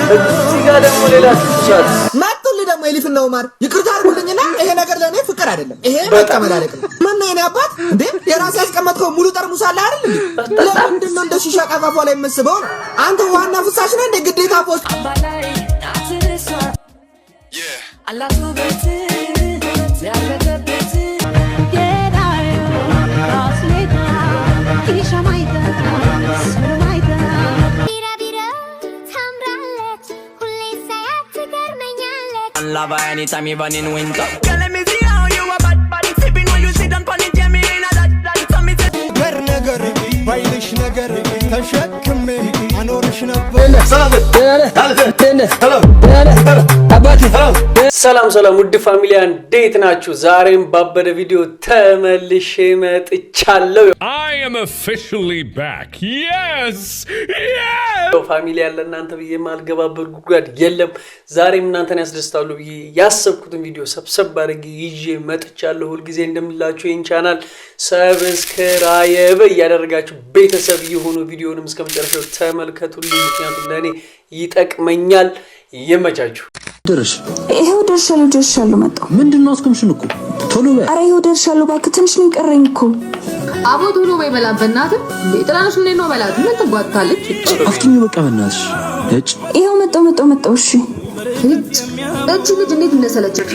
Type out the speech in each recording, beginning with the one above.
እዚህ ጋር ደግሞ ሌላ ትኩሳት ማጥል ደግሞ ኤሊፍና ኡማር ይቅርታ አድርጉልኝና ይሄ ነገር ለኔ ፍቅር አይደለም። ይሄ መቀመዳለቅ ነው። ምን ነው የኔ አባት እንዴ የራስ ያስቀመጥከው ሙሉ ጠርሙስ አለ አይደል እንዴ? ለምንድን ነው እንደ ሺሻ ቀፋፋ ላይ የምስበው? አንተ ዋና ፍሳሽ ነህ እንደ ግዴታ ፖስት Lava anytime even in winter. Girl, let me see how you a bad body sipping when you sit on pon it. Yeah, me in a that so me say. Ver ነገር ባይልሽ ነገር ተሸክሜ አኖርሽ ነበር። ሰላም ውድ ፋሚሊያ እንዴት ናችሁ? ዛሬም ባበደ ቪዲዮ ተመልሼ መጥቻለሁ። I am officially back. Yes. ፋሚሊያ ለእናንተ ብዬ ማልገባበት ጉዳይ የለም። ዛሬም እናንተን ያስደስታሉ ብዬ ያሰብኩትን ቪዲዮ ሰብሰብ አድርጌ ይዤ መጥቻለሁ። ሁሉ ጊዜ እንደምላችሁ ይህን ቻናል ሰብስክራይብ ያደርጋችሁ ቤተሰብ የሆኑ ቪዲዮንም እስከመጨረሻው ተመልከቱልኝ፣ ምክንያቱም ለኔ ይጠቅመኛል። ይመቻችሁ። ድርሽ ይሄው ደርሻለሁ መጣሁ። ምንድነው አስቆምሽን እኮ ቶሎ በይ። አረ ይሄው ደርሻለሁ እባክህ ትንሽ ነው የቀረኝ እኮ። አቦ ቶሎ በይ በላት በእናትህ። ጥላንሽ ምን ነው በላት። ምን ትጓታለች? አፍኪኝ በቃ በእናትሽ። እጭ ይሄው መጣሁ እሺ። እቺ ልጅ እንዴት እንደሰለቸች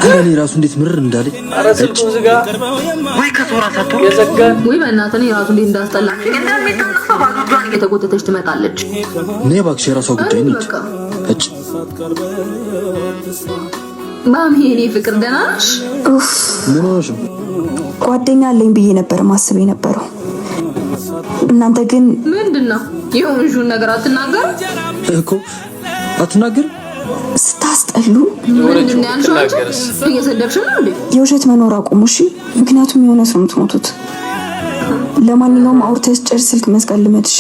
አረኔ ራሱ እንዴት ምርር እንዳለኝ። አረ ስልኩን ዝጋ ወይ ከሶራ ሳቶ የዘጋን ወይ በእናትህ ነው ራሱ እንዴት እንዳስጠላች እንደሚተነሳው ባጉጇን እየተጎተተች ትመጣለች። ነይ እባክሽ የራሷ ጉዳይ ነች። እጭ ማሚ የኔ ፍቅር ደህና ነሽ? ኡፍ ምን ሆነሽ? ጓደኛ አለኝ ብዬ ነበር ማስብ የነበረው። እናንተ ግን ምንድነው የሆንሽውን ነገር አትናገር እኮ አትናገር። ስታስጠሉ ወረቹ ተናገርስ እየሰደብሽ ነው እንዴ? የውሸት መኖር አቁሙ እሺ። ምክንያቱም የሆነ ሰው የምትሞቱት። ለማንኛውም አውርተሽ ጨርስ፣ ስልክ መስቀል ልመድ እሺ።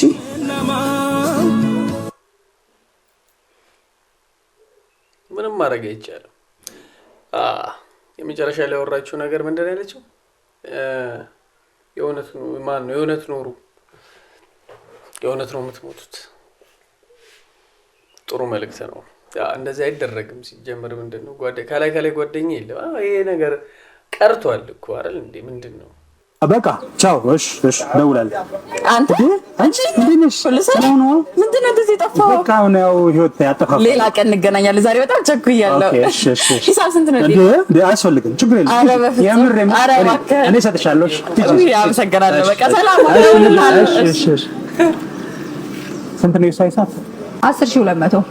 ምንም ማድረግ አይቻልም። የመጨረሻ ላይ ያወራችው ነገር ምንድን ነው ያለችው? የእውነት ነው ማን ነው የእውነት ኖሩ የእውነት ነው የምትሞቱት። ጥሩ መልእክት ነው። እንደዚህ አይደረግም። ሲጀምር ምንድነው ከላይ ጓደኛ የለም። ይሄ ነገር ቀርቷል እኮ አይደል እንዴ? ምንድነው? በቃ ቻው። እሺ ደውላለሁ። አንቺ ሰላም ነው? ምንድነው እንደዚህ ጠፋው? በቃ ነው ህይወት ያጠፋው። ሌላ ቀን እንገናኛለን። ዛሬ በጣም ቸኩያለሁ። እሺ ሂሳብ ስንት ነው? አያስፈልግም፣ ችግር የለም። የምር እኔ እሰጥሻለሁ። አመሰግናለሁ። በቃ ሰላም ነው። እሺ ስንት ነው ሂሳብ? 10200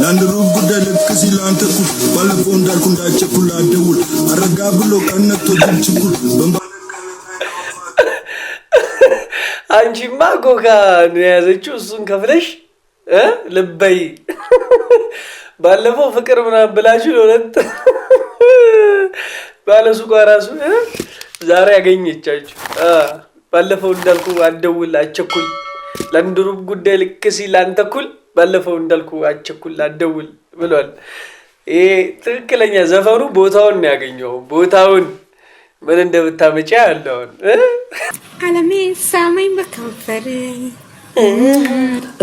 ለአንድ ሩብ ጉዳይ ልክ ሲል አንተ ኩል ባለፈው እንዳልኩ እንዳቸኩል አደውል አረጋ ብሎ ቀነቶ ጅልችኩል አንቺማ ኮካ ነው ያዘችው። እሱን ከፍለሽ ልበይ ባለፈው ፍቅር ምናምን ብላችሁ ለሁለት ባለሱቋ ራሱ ዛሬ ያገኘቻችሁ። ባለፈው እንዳልኩ አደውል አቸኩል ለአንድ ሩብ ጉዳይ ልክ ሲል አንተ ኩል ባለፈው እንዳልኩ አቸኩል አደውል ብሏል። ይሄ ትክክለኛ ዘፈኑ ቦታውን ነው ያገኘው። ቦታውን ምን እንደምታመጪ ያለውን አለሜ ሳመኝ በከንፈር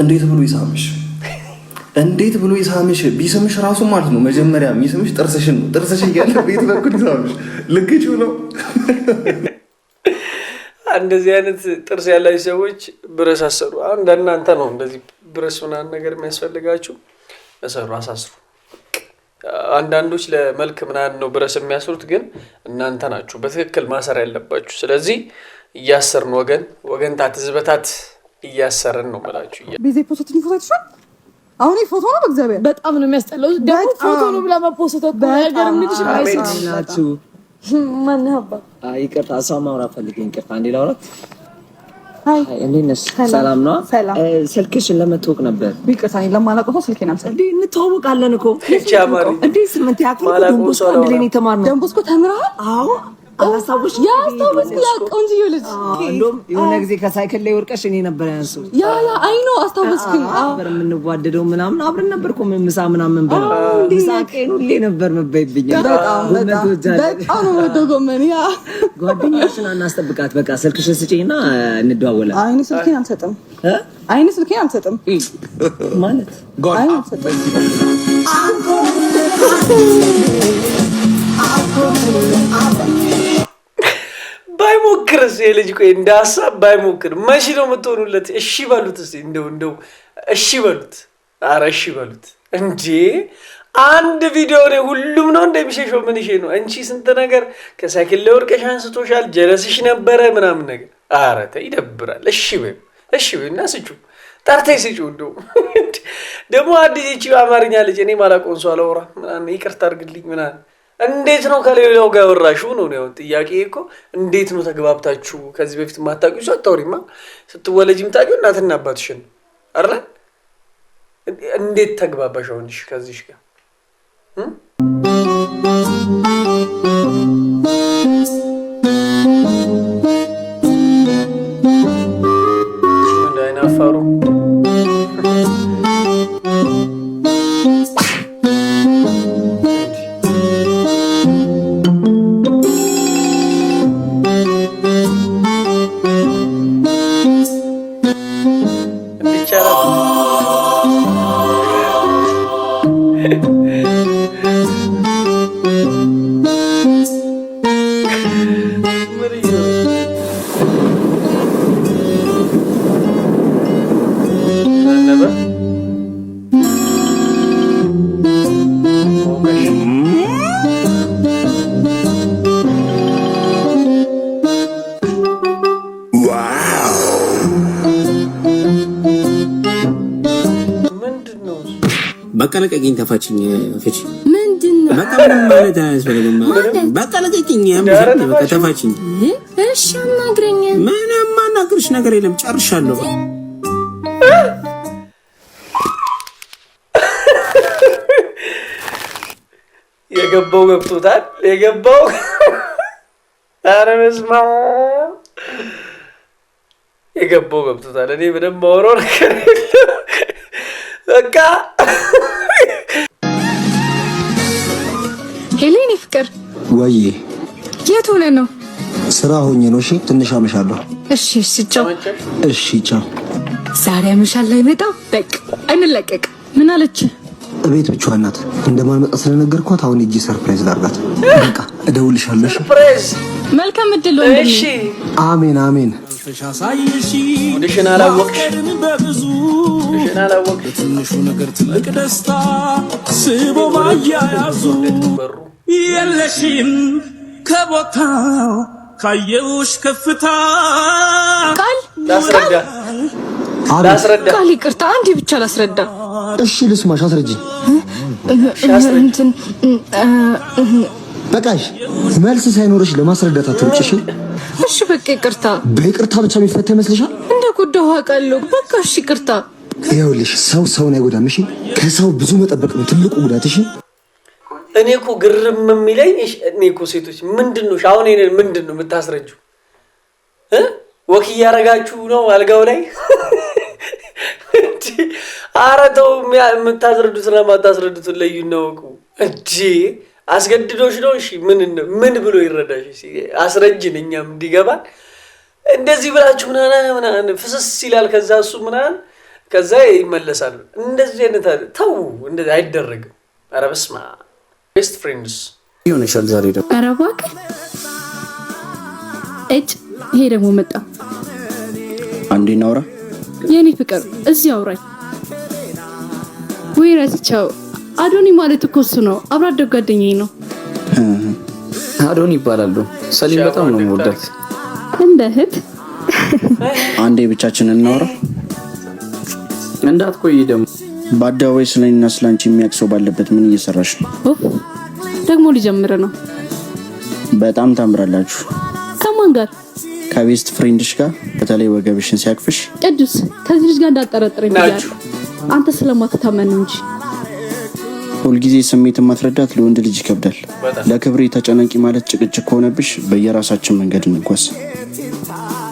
እንዴት ብሎ ይሳምሽ? ቢስምሽ ራሱ ማለት ነው መጀመሪያ የሚስምሽ ጥርስሽን ነው። ጥርስሽ እያለ ቤት በኩል ይሳምሽ ልክችው ነው። እንደዚህ አይነት ጥርስ ያላችሁ ሰዎች ብረስ አሰሩ። አሁን እንደናንተ ነው እንደዚህ ብረስ ምናምን ነገር የሚያስፈልጋችሁ መሰሩ አሳስሩ። አንዳንዶች ለመልክ ምናምን ነው ብረስ የሚያስሩት፣ ግን እናንተ ናችሁ በትክክል ማሰር ያለባችሁ። ስለዚህ እያሰርን ወገን ታትዝበታት እያሰርን ነው ማለት ነው። ቢዜ ፖስት ፎቶሽ አሁን ፎቶ ነው። በእግዚአብሔር በጣም ነው የሚያስጠላው። ደግሞ ፎቶ ነው ብላ ማፖስት ነገር ምንድነው ማይሰጥ ማን ሀባ ይቅርታ አሳማውራ ፈልገኝ ይቅርታ አንዴ ላውራት። አይ እንዴነስ ሰላም ነው? ስልክሽን ለመተዋወቅ ነበር። ይቅርታ እኔ ለማላውቀው ስልኬን አልሰጥ እንዴ እንተዋወቃለን እኮ ቻማሪ እንዴ ስምንት ያክል ደንቦስኮ አንድ ላይ ነው የተማርነው። ደንቦስኮ ተምረሃል? አዎ አላስታውሽ ያስታውስ ያ ቆንጆ ልጅ እንደውም የሆነ ጊዜ ከሳይክል ላይ ወርቀሽ እኔ ነበር ያንሱ ያ አይ ነው አስታውስኩኝ ነበር የምንዋደደው ምናምን አብረን ነበርኩ ምሳ ምናምን ነበር ሳቄን ሁሌ ነበር መባይብኝ በጣም ነው ወደጎመን ያ ጓደኛሽን አናስጠብቃት በቃ ስልክሽን ስጪኝና እንደዋወላለን አይኔ ስልኬን አልሰጥም አይኔ ስልኬን አልሰጥም ማለት አይኔ አልሰጥም ባይሞክርስ የልጅ ቆይ እንደ ሀሳብ ባይሞክር መቼ ነው የምትሆኑለት? እሺ በሉት እስቲ እንደው እሺ በሉት። ኧረ እሺ በሉት እንዴ! አንድ ቪዲዮ ነው ሁሉም ነው እንደሚሸሸው ምን ይሄ ነው? አንቺ ስንት ነገር ከሳይክል ላይ ወርቀሽ አንስቶሻል፣ ጀለስሽ ነበረ ምናምን ነገር። ኧረ ተይ ይደብራል። እሺ በይ እና ስጩ ጠርተይ ስጩ። እንደው ደግሞ አዲስ አማርኛ ልጅ እኔ ማላውቀውን ሰው አላወራም ምናምን ይቅርታ አድርግልኝ ምናምን እንዴት ነው ከሌላው ጋር ወራሽው ነው ነው ጥያቄ እኮ እንዴት ነው ተግባብታችሁ ከዚህ በፊት ማታውቂው ሰው አታውሪማ ስትወለጂም ታውቂው እናትና አባትሽን አይደል እንዴት ተግባባሽ አሁንሽ ከዚህሽ ጋር እንዳይናፋሩ በቃ ለቀቂኝ ተፋችኝ ፍቺ ምንድነው በቃ ምንም ማለት አያስፈልግም በቃ ለቀቂኝ በቃ ተፋችኝ እሺ አናግረኝ ምንም ማናገርሽ ነገር የለም ጨርሻለሁ የገባው ገብቶታል የገባው ኧረ በስመ አብ የገባው ገብቶታል እኔ ምንም ማወራው ነገር የለም በቃ ሄሌኒ ፍቅር ወይ የት ሆነ ነው ስራ ሆኜ ነው እሺ ትንሽ አመሻለሁ እሺ ቻው እሺ ቻው ዛሬ አመሻለሁ አይመጣም በቃ እንለቀቅ ምን አለች እቤት ብቻዋን ናት እንደማልመጣ ስለነገርኳት አሁን እጂ ሰርፕራይዝ ላድርጋት በቃ እደውልልሻለሁ ሰርፕራይዝ መልካም እድል ወንድሜ እሺ አሜን አሜን ወደሽና አላወቅሽ ትንሹ ነገር ትልቅ ደስታ ስቦ ባያያዙ የለሽም ከቦታው ካየውሽ ከፍታ ቃል ላስረዳ ቃል ይቅርታ አንዴ ብቻ ላስረዳ እሺ ልስማሽ አስረጂ እንትን በቃሽ መልስ ሳይኖርሽ ለማስረዳት አትሩጭሽ እሺ በቃ ይቅርታ በይቅርታ ብቻ የሚፈታ ይመስልሻል እንደ ጉዳዩ አውቃለሁ በቃ እሺ ይቅርታ ይኸውልሽ ሰውን አይጎዳም እሺ ከሰው ብዙ መጠበቅ ነው ትልቁ ጉዳት እሺ እኔ እኮ ግርም የሚለኝ እኔ እኮ ሴቶች ምንድነው አሁን እኔን ምንድነው የምታስረጁ ወክ እያረጋችሁ ነው አልጋው ላይ ኧረ ተው የምታስረዱት ስለማታስረዱት ለዩና ወቁ እንጂ አስገድዶሽ ነው እሺ ምን ብሎ ይረዳሽ እሺ አስረጅን እኛም እንዲገባን እንደዚህ ብላችሁ ምናምን ፍስስ ይላል ከዛ እሱ ምናምን ከዛ ይመለሳል እንደዚህ አይነት ተው እንደዚህ አይደረግም ኧረ በስመ አብ ቤስት ፍሬንድስ ይሆነሻል ዛሬ ደግሞ ኧረ እባክህ ይሄ ደግሞ መጣ አንዴ እናውራ የኔ ፍቅር እዚህ አውራኝ ወይ ረስቸው አዶኒ ማለት እኮ እሱ ነው አብራ አደግ ጓደኛዬ ነው አዶኒ ይባላል ሰሊም በጣም ነው የምወዳት እንደ እህት አንዴ ብቻችንን እናውራ እንዳትቆይ ደግሞ በአደባባይ ስለኔና ስላንቺ የሚያቅሰው ባለበት ምን እየሰራሽ ነው ደግሞ ሊጀምር ነው በጣም ታምራላችሁ ከማን ጋር ከቤስት ፍሬንድሽ ጋር በተለይ ወገብሽን ሲያቅፍሽ ቅዱስ ከዚህ ልጅ ጋር እንዳጠረጥረኝ ይላል አንተ ስለማትታመን እንጂ ሁልጊዜ ስሜት ማስረዳት ለወንድ ልጅ ይከብዳል። ለክብሬ ተጨነቂ ማለት ጭቅጭቅ ከሆነብሽ በየራሳችን መንገድ እንጓዝ።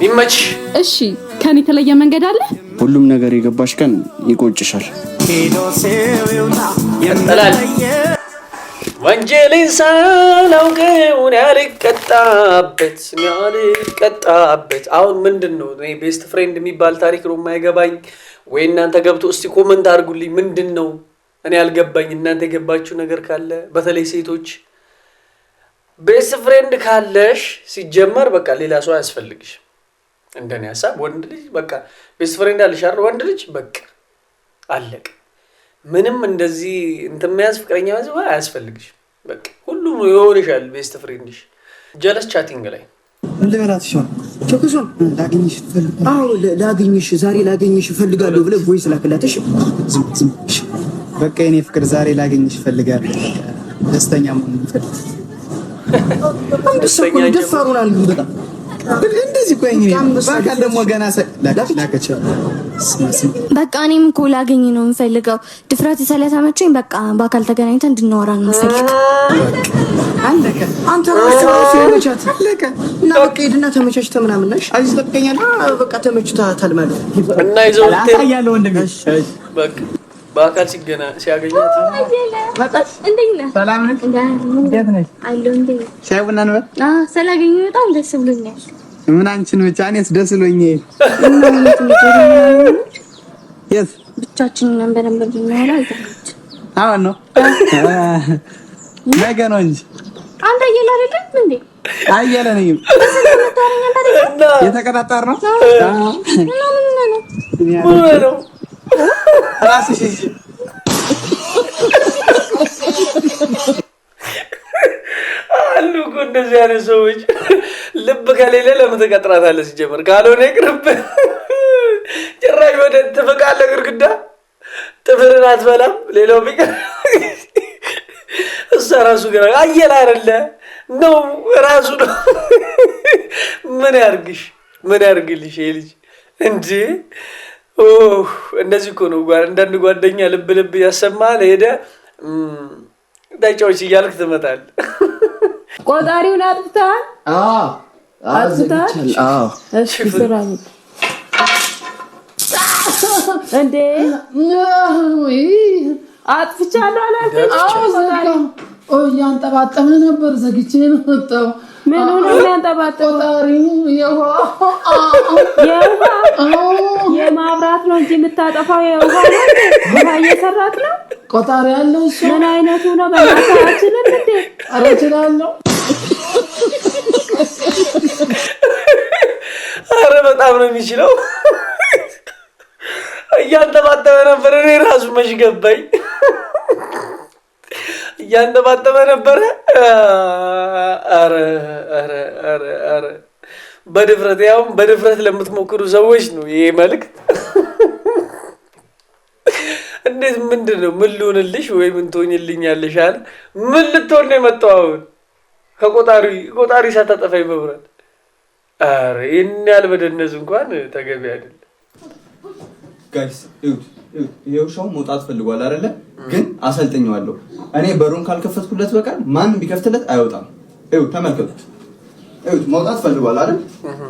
ይመች። እሺ ከኔ የተለየ መንገድ አለ? ሁሉም ነገር የገባሽ ቀን ይቆጭሻል። ወንጀልን ሳላውቀው ያልቀጣበት። አሁን ምንድነው እኔ ቤስት ፍሬንድ የሚባል ታሪክ ነው የማይገባኝ። ወይ እናንተ ገብቶ እስቲ ኮመንት አድርጉልኝ። ምንድነው እኔ ያልገባኝ? እናንተ የገባችሁ ነገር ካለ በተለይ ሴቶች ቤስት ፍሬንድ ካለሽ ሲጀመር በቃ ሌላ ሰው አያስፈልግሽ። እንደኔ ሐሳብ ወንድ ልጅ በቃ ቤስት ፍሬንድ አለሽ አይደል? ወንድ ልጅ በቃ አለቀ። ምንም እንደዚህ እንትን መያዝ ፍቅረኛ መያዝ አያስፈልግሽ። በቃ ሁሉም ይሆንሻል ቤስት ፍሬንድሽ። ጀለስ ቻቲንግ ላይ እንደገናት ሻው ቾክሶን ላገኝሽ ዛሬ ላገኝሽ እፈልጋለሁ ብለህ ቮይስ ላክላትሽ። ዝም በቃ የኔ ፍቅር ዛሬ ላገኝሽ እፈልጋለሁ። ደስተኛ መሆን ፈልግ። ደስተኛ ደፋሩናል በጣም እንደዚህ ቆይኝ። ባካል ደግሞ ገና ላከች። በቃ እኔም እኮ ላገኝ ነው የምፈልገው። ድፍረት ስለተመቸኝ በቃ በአካል ተገናኝተን እንድናወራ ነው የምፈልገው። አለቀ። አንተ ራስህ ተመቻት። አለቀ። እና በቃ ሄድና ተመቻችተህ ምናምን ነሽ አይዝ ተቀኛል። በቃ ተመችቷታል ማለት እና ይዘው ያለው ወንድም በቃ በአካል ሲያገኛት መጣች። እንዴት ነህ? ሰላም ነህ? እንዴት ነሽ? አለሁ። እንዴት ሻይ ቡና ነው? ስላገኘሁ በጣም ደስ ብሎኛል። ምን አንቺን ብቻ እኔስ ደስ ብሎኛል። የስ ብቻችንን ነበር ብናወራ አይተች። አሁን ነው ነገ ነው እንጂ አንተ እየለ አይደለም እንዴ? አየለ ነኝ። የተቀጣጣር ነው። ነው ራስሽ አሉ እኮ እንደዚህ አይነት ሰዎች። ልብ ከሌለ ለምን ትቀጥራታለህ? ሲጀምር ካልሆነ ይቅርብ። ጭራሽ ወደ ትፍቃለህ ግድግዳ። ጥፍርን አትበላም። ሌላው ቢቀር እሷ ራሱ ገና አየለ አይደለ ነው ራሱ ነው። ምን ያርግሽ? ምን ያርግልሽ ይሄ ልጅ እንጂ እንደዚህ እኮ ነው። አንዳንድ ጓደኛ ልብ ልብ ያሰማል። ሄደ ዳጫዎች እያልክ ትመጣለህ። ቆጣሪውን አጥፍተሃል? አጥፍተሃል? እሺ ስራኝ እንዴ አጥፍቻለሁ አላልከኝ? እያንጠባጠበ ነበር። ዘግቼ ነው ወጣው። ምን ሆነ? ያንጠባጠበው ቆጣሪው የውሃ የማብራት ነው እንጂ የምታጠፋው የውሃ ነው። ውሃ እየሰራት ነው። ቆጣሪ ያለው እሱ ምን አይነቱ ነው? በማታችን እንዴ አረችላለሁ። አረ በጣም ነው የሚችለው። እያንጠባጠበ ነበር። እኔ ራሱ መች ገባኝ። እያንጠባጠበ ነበረ። አረ በድፍረት ያውም በድፍረት ለምትሞክሩ ሰዎች ነው ይሄ መልዕክት። እንዴት ምንድን ነው? ምን ልሆንልሽ ወይ ምን ትሆኝልኛለሽ አለ። ምን ልትሆን ነው የመጣው አሁን? ከቆጣሪ ሳታጠፋኝ መብራት። አረ ይህን ያህል በደነዝ እንኳን ተገቢ አይደለም። ጋይስ ይሄው ሻው መውጣት ፈልጓል አይደለ? ግን አሰልጥኛለሁ። እኔ በሩን ካልከፈትኩለት በቀር ማንም ቢከፍትለት አይወጣም። ይኸው ተመልከቱት። ይኸው መውጣት ፈልጓል አይደል?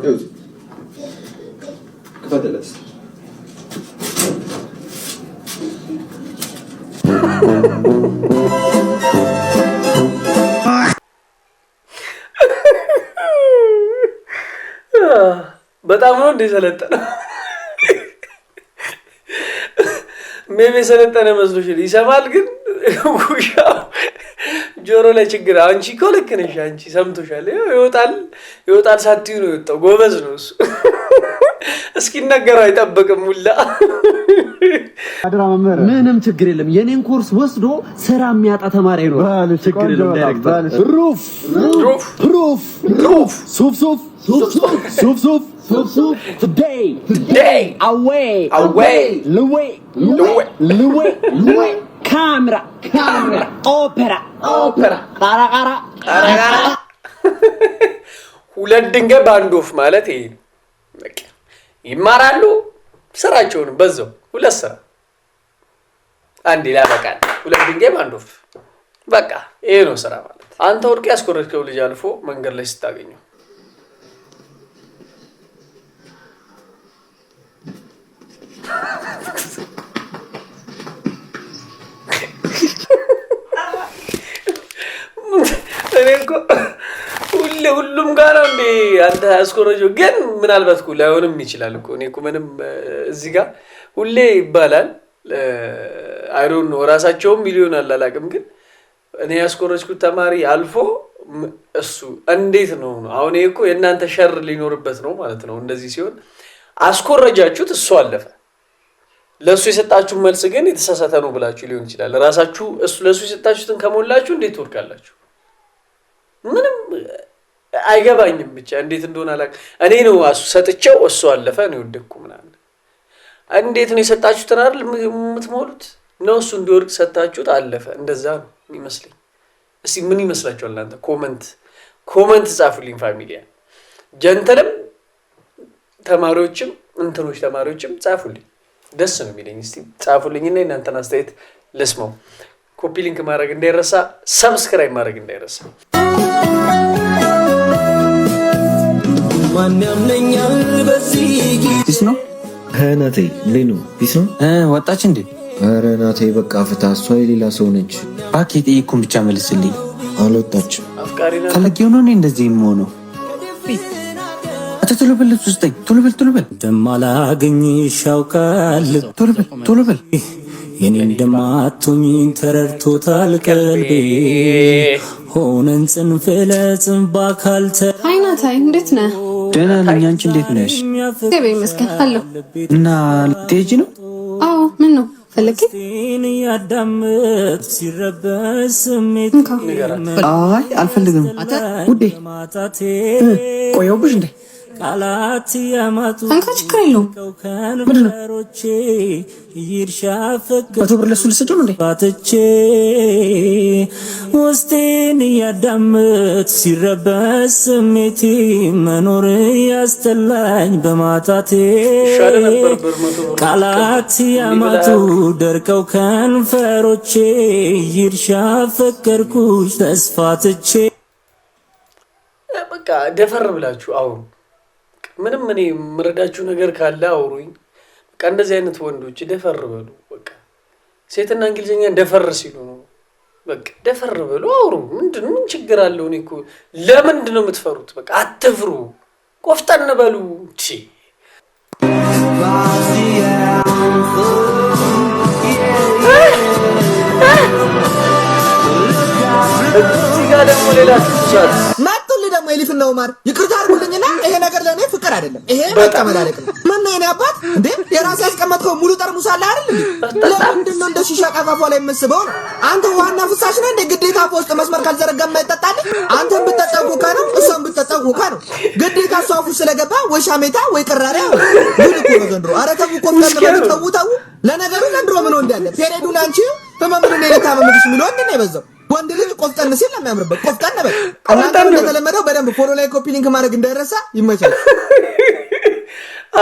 ይኸው ክፈትለት። በጣም ነው እንደ ሰለጠነው። ሜቢ ሰለጠነ መስሎሽ ይሰማል፣ ግን ውሻው ጆሮ ላይ ችግር። አንቺ እኮ ልክ ነሽ። አንቺ ሰምቶሻል። ይወጣል ሳትዩ ነው የወጣው። ጎበዝ ነው እሱ። እስኪነገረው አይጠብቅም ሁላ። ምንም ችግር የለም። የኔን ኮርስ ወስዶ ስራ የሚያጣ ተማሪ ነው። ችግር የለም። ዳይሬክተር ሩፍ ሱፍ today away ልዌ ካሜራ ኦፔራ ቃራ ሁለት ድንጋይ በአንድ ወፍ ማለት ይሄ ነው። በቃ ይማራሉ፣ ስራቸውን በዛው ሁለት ስራ አንዴ ላበቃል። ሁለት ድንጋይ በአንድ ወፍ። በቃ ይሄ ነው ስራ ማለት። አንተ ወርቅ ያስኮረጅከው ልጅ አልፎ መንገድ ላይ ስታገኘው እኔ እኮ ሁሉም ጋር ነው እንዴ አንተ ያስኮረጀው? ግን ምናልባት እኮ ላይሆንም ይችላል እኮ። እኔ እኮ ምንም እዚህ ጋር ሁሌ ይባላል አይ ዶንት ኖ ራሳቸውም ሚሊዮን አላላቅም። ግን እኔ ያስኮረጅኩት ተማሪ አልፎ እሱ እንዴት ነው አሁን? ይሄ እኮ የእናንተ ሸር ሊኖርበት ነው ማለት ነው። እንደዚህ ሲሆን አስኮረጃችሁት፣ እሱ አለፈ። ለሱ የሰጣችሁ መልስ ግን የተሳሳተ ነው ብላችሁ ሊሆን ይችላል። ራሳችሁ ለሱ የሰጣችሁትን ከሞላችሁ እንዴት ትወርቃላችሁ? ምንም አይገባኝም። ብቻ እንዴት እንደሆነ አላውቅም። እኔ ነው ሰጥቼው እሱ አለፈ ነው ወደኩ ምናምን። እንዴት ነው የሰጣችሁትን አይደል የምትሞሉት? ነው እሱ እንዲወርቅ ሰጣችሁት አለፈ። እንደዛ ነው የሚመስለኝ። እስቲ ምን ይመስላችኋል እናንተ? ኮመንት ጻፉልኝ። ፋሚሊያ ጀንተልም ተማሪዎችም እንትኖች ተማሪዎችም ጻፉልኝ። ደስ ነው የሚለኝ። እስቲ ጻፉልኝና እናንተን አስተያየት ልስማው። ኮፒ ሊንክ ማድረግ እንዳይረሳ፣ ሰብስክራይብ ማድረግ እንዳይረሳ። ማን ያምነኛል በዚህ ፒስ ነው ናቴ እንዴት ነው? ፒስ ነው ወጣች እንዴ? ኧረ ናቴ በቃ ፍታ። እሷ የሌላ ሰው ነች። ባክ የጠየኩህን ብቻ መልስልኝ። አልወጣችም። ፈልጌው ነው እኔ እንደዚህ የምሆነው። ቶሎ በል ውስጠኝ፣ ቶሎ በል እንደማላገኝሽ ያውቃል። ቶሎ በል የኔ እንደማትሆኝ ተረድቶታል ቀልቤ። ሆነን ጽንፍ ለጽንፍ በአካል አይ ናታይ እንዴት ነህ? ደህና ነኝ። አንቺ እንዴት ነሽ? እግዚአብሔር ይመስገን አለሁ። እና ልትሄጂ ነው? አዎ ምን ነው ፈለክ? ያዳምጥ ሲረበስ ስሜት አይ አልፈልግም ውዴ። ቆየሁብሽ እንዴ? ቃላት ያማጡ አንካ ችግር የለውም። ከንፈሮቼ ይርሻ ፍቅር መቶ ብር ለሱ ልሰጪው እንዴ? ባትቼ ውስጤን ያዳምጥ ሲረበስ ስሜቴ መኖር ያስተላኝ በማጣቴ ቃላት ያማጡ ደርቀው ከንፈሮቼ ይርሻ ፍቅርኩሽ ተስፋትቼ። በቃ ደፈር ብላችሁ አውሩ። ምንም እኔ የምረዳችሁ ነገር ካለ አውሩኝ። በቃ እንደዚህ አይነት ወንዶች ደፈር በሉ። በቃ ሴትና እንግሊዝኛ ደፈር ሲሉ ነው። በቃ ደፈር በሉ አውሩ። ምን ችግር አለው? እኔ እኮ ለምንድን ነው የምትፈሩት? በቃ አትፍሩ፣ ቆፍጠን በሉ። እዚህ ጋር ደግሞ ሌላ ትቻት መጡልኝ ደግሞ ኤሊፍና ኡማር ይቅርታ አድርጉልኝና ይሄ ነገር ለኔ ፍቅር አይደለም። ይሄ መቀመላለቅ ነው። ምን ነው የኔ አባት እንዴ? የራስ ያስቀመጥከው ሙሉ ጠርሙስ አለ አይደል እንዴ? ለምንድን ነው እንደ ሺሻ ቀፋፏ ላይ የምስበው? አንተ ዋና ፍሳሽ ነህ እንደ ግዴታ ፖስት መስመር ካልዘረጋ የማይጠጣል። አንተን ብትጠጣው ኮካ ነው፣ እሷን ብትጠጣው ኮካ ነው። ግዴታ እሷ አፉ ስለገባ ወይ ሻሜታ ወይ ቅራሪያ ጉድ እኮ ነው ዘንድሮ። ኧረ ተው እኮ ተው። ለነገሩ ዘንድሮ ምን ወንድ ያለ ፔሬዱን አንቺ በመምሩን የለታ መምሩሽ የሚለው እንዴ ነው የበዛው? ወንድ ልጅ ቆፍጠን ሲል ለሚያምርበት ቆፍጠን ነበር። እናንተ እንደተለመደው በደንብ ፎሎ ላይ ኮፒ ሊንክ ማድረግ እንዳይረሳ። ይመቻል።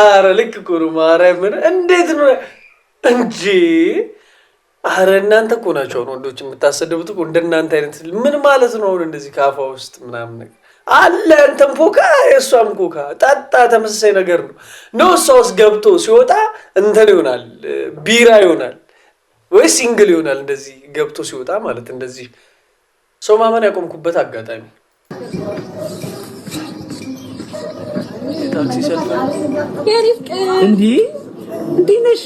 አረ ልክ እኮ ነው። ማርያምን እንዴት ነው እንጂ አረ እናንተ እኮ ናቸው ወንዶች የምታሰደቡት እኮ። እንደናንተ አይነት ምን ማለት ነው? አሁን እንደዚህ ካፋ ውስጥ ምናምን ነገር አለ። እንትን ኮካ የእሷም ኮካ ጠጣ፣ ተመሳሳይ ነገር ነው። እሷ ውስጥ ገብቶ ሲወጣ እንትን ይሆናል፣ ቢራ ይሆናል ወይ ሲንግል ይሆናል። እንደዚህ ገብቶ ሲወጣ ማለት እንደዚህ ሰው ማመን ያቆምኩበት አጋጣሚ ታክሲ ሰልፍ እንዴ ነሽ?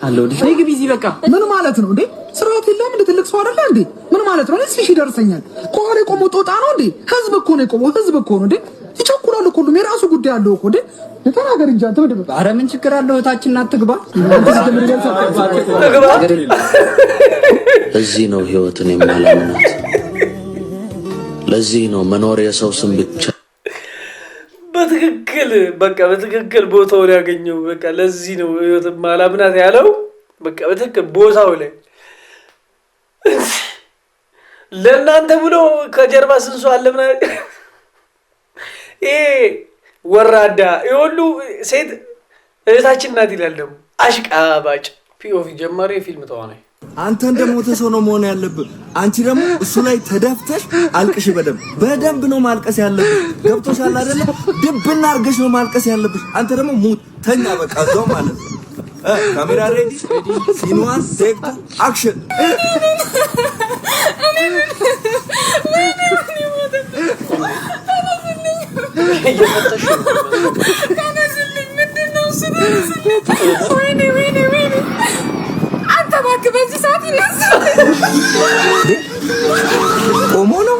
አለው ልጅ ግቢ እዚህ በቃ ምን ማለት ነው እንዴ? ስርዓት የለም እንደ ትልቅ ሰው አይደለ እንዴ? ምን ማለት ነው? እሺ ይደርሰኛል። ቆሬ ቆሞ ጦጣ ነው እንዴ? ህዝብ እኮ ነው የቆመው፣ ህዝብ እኮ ነው እንዴ? ይቸኩራል እኮ ሁሉም የራሱ ጉዳይ አለው እኮ እንዴ? ተናገር እንጂ አንተ ምንድን ነው? ኧረ ምን ችግር አለው? እህታችን አትግባ። ለዚህ ነው ህይወትን የማላምናት። ለዚህ ነው መኖር የሰው ስም ብቻ። በትክክል በቃ በትክክል ቦታውን ያገኘው። በቃ ለዚህ ነው ህይወትን ማላምናት ያለው። በቃ በትክክል ቦታው ላይ ለእናንተ ብሎ ከጀርባ ስንሱ አለ ምናምን ይሄ ወራዳ የሁሉ ሴት እህታችን ናት ይላል። ደግሞ አሽቃባጭ ፒኦቪ ጀማሪ የፊልም ተዋናይ አንተ እንደሞተ ሰው ነው መሆን ያለብህ። አንቺ ደግሞ እሱ ላይ ተደፍተሽ አልቅሽ። በደንብ ነው ማልቀስ ያለብሽ። ገብቶሻል አይደለ? ድብና አርገሽ ነው ማልቀስ ያለብሽ። አንተ ደግሞ ሙት ተኛ በቃ እዛው ማለት ነው። ካሜራ ሬዲ ሲን 1 ቴክ 2 አክሽን። አንተ እባክህ በዚህ ሰዓት ይነሳል። ቆሞ ነው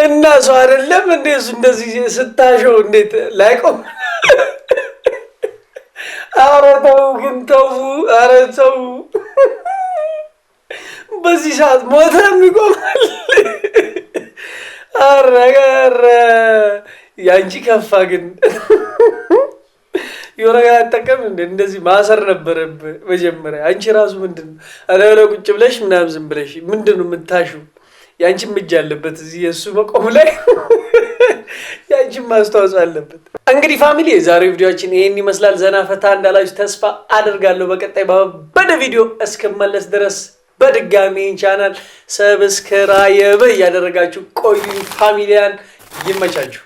እና ሰው አይደለም እንዴ እሱ እንደዚህ ስታሸው እንዴት ላይቆም? ኧረ ተው ግን ተው፣ ኧረ ተው። በዚህ ሰዓት ሞተም ይቆማል? ኧረ ያንቺ ከፋ ግን የሆነ ጋር አጠቀም እንደዚህ ማሰር ነበረብህ መጀመሪያ። አንቺ ራሱ ምንድን ነው አለ ቁጭ ብለሽ ምናምን ዝም ብለሽ ምንድን ነው የምታሽው? ያንቺም እጅ አለበት እዚህ የእሱ መቆም ላይ ያንቺም ማስተዋጽኦ አለበት። እንግዲህ ፋሚሊ የዛሬው ቪዲዮአችን ይሄን ይመስላል። ዘና ፈታ እንዳላችሁ ተስፋ አደርጋለሁ። በቀጣይ በደ ቪዲዮ እስከመለስ ድረስ በድጋሚ ቻናል ሰብስክራይብ ያደረጋችሁ ቆዩ። ፋሚሊያን ይመቻችሁ።